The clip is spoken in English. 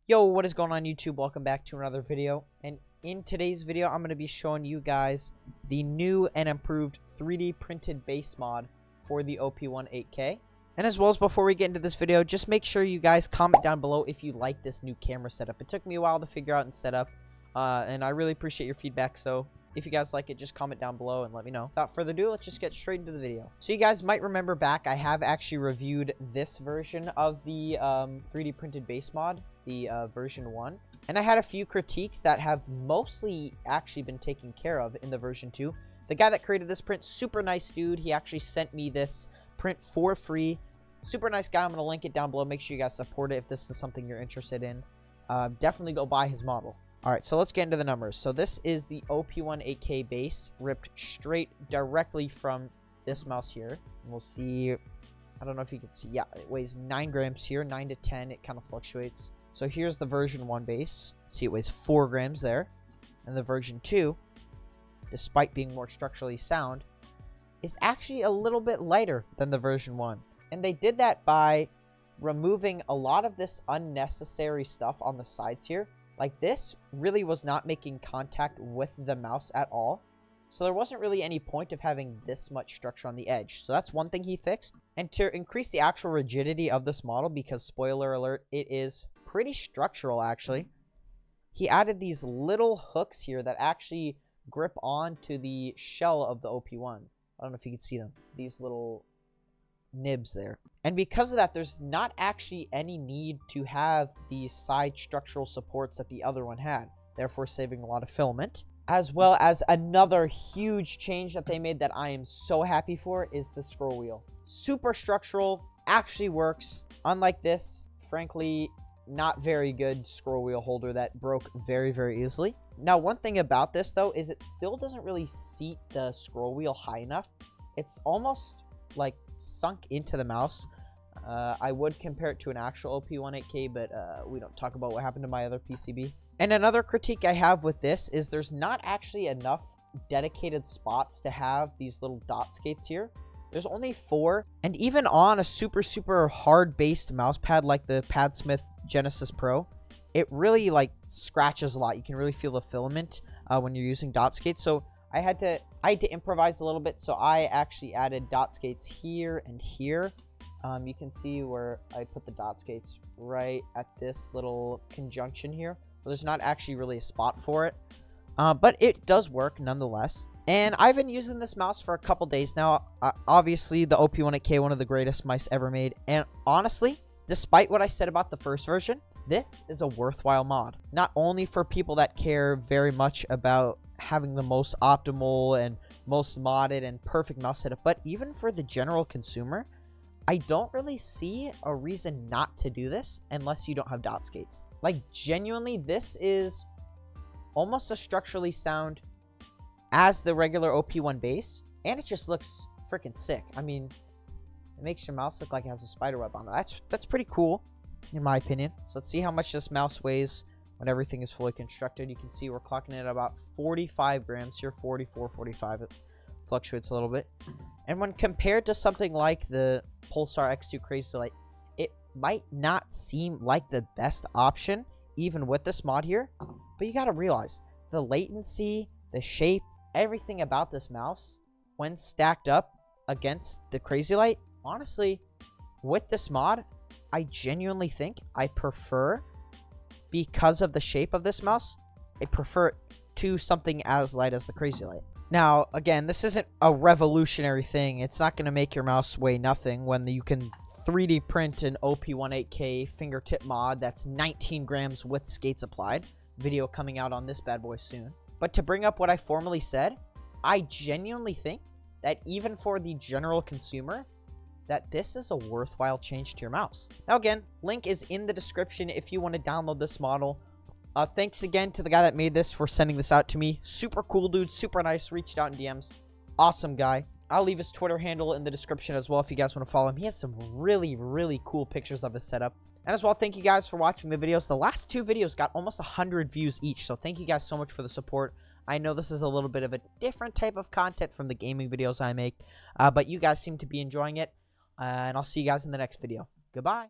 Yo, what is going on YouTube? Welcome back to another video. And in today's video, I'm going to be showing you guys the new and improved 3D printed base mod for the op18k. And as well as before we get into this video, just make sure you guys comment down below if you like this new camera setup. It took me a while to figure out and set up, and I really appreciate your feedback. So if you guys like it, just comment down below and let me know. Without further ado, let's just get straight into the video. So you guys might remember back, I have actually reviewed this version of the 3D printed base mod, the version 1. And I had a few critiques that have mostly actually been taken care of in the version 2. The guy that created this print, super nice dude. He actually sent me this print for free. Super nice guy. I'm going to link it down below. Make sure you guys support it if this is something you're interested in. Definitely go buy his model. Alright, so let's get into the numbers. So this is the op18k base, ripped straight directly from this mouse here. And we'll see, I don't know if you can see, yeah, it weighs 9 grams here, 9 to 10, it kind of fluctuates. So here's the version 1 base. See, it weighs 4 grams there. And the version 2, despite being more structurally sound, is actually a little bit lighter than the version 1. And they did that by removing a lot of this unnecessary stuff on the sides here. Like, this really was not making contact with the mouse at all. So there wasn't really any point of having this much structure on the edge. So that's one thing he fixed. And to increase the actual rigidity of this model, because spoiler alert, it is pretty structural actually, he added these little hooks here that actually grip onto the shell of the OP1. I don't know if you can see them. These little nibs there. And because of that, there's not actually any need to have these side structural supports that the other one had, therefore saving a lot of filament. As well as another huge change that they made that I am so happy for is the scroll wheel. Super structural, actually works. Unlike this, frankly, not very good scroll wheel holder that broke very, very easily. Now, one thing about this though is it still doesn't really seat the scroll wheel high enough. It's almost like sunk into the mouse. I would compare it to an actual op18k, but we don't talk about what happened to my other PCB. And another critique I have with this is there's not actually enough dedicated spots to have these little dot skates here. There's only 4, and even on a super hard based mouse pad like the PadSmith Genesis Pro, it really like scratches a lot. You can really feel the filament when you're using dot skates. So I had to improvise a little bit, so I actually added dot skates here and here. You can see where I put the dot skates right at this little conjunction here. Well, there's not actually really a spot for it, but it does work nonetheless. And I've been using this mouse for a couple days now. Obviously, the op18k, one of the greatest mice ever made. And honestly, despite what I said about the first version, this is a worthwhile mod. Not only for people that care very much about having the most optimal and most modded and perfect mouse setup, but even for the general consumer, I don't really see a reason not to do this unless you don't have dot skates. Like, genuinely, this is almost as structurally sound as the regular OP1 base, and it just looks freaking sick. I mean, it makes your mouse look like it has a spider web on it. That's pretty cool, in my opinion. So let's see how much this mouse weighs when everything is fully constructed. You can see we're clocking it at about 45 grams here, 44, 45. It fluctuates a little bit. And when compared to something like the Pulsar X2 Crazy Light, it might not seem like the best option, even with this mod here. But you gotta realize, the latency, the shape, everything about this mouse, when stacked up against the Crazy Light, honestly, with this mod, I genuinely think I prefer, because of the shape of this mouse, I prefer it to something as light as the Crazy Light. Now, again, this isn't a revolutionary thing. It's not going to make your mouse weigh nothing when you can 3D print an op18k fingertip mod that's 19 grams with skates applied. Video coming out on this bad boy soon. But to bring up what I formerly said, I genuinely think that even for the general consumer, that this is a worthwhile change to your mouse. Now again, link is in the description if you want to download this model. Thanks again to the guy that made this for sending this out to me. Super cool dude, super nice, reached out in DMs. Awesome guy. I'll leave his Twitter handle in the description as well if you guys want to follow him. He has some really cool pictures of his setup. And as well, thank you guys for watching the videos. The last 2 videos got almost 100 views each, so thank you guys so much for the support. I know this is a little bit of a different type of content from the gaming videos I make, but you guys seem to be enjoying it. And I'll see you guys in the next video. Goodbye.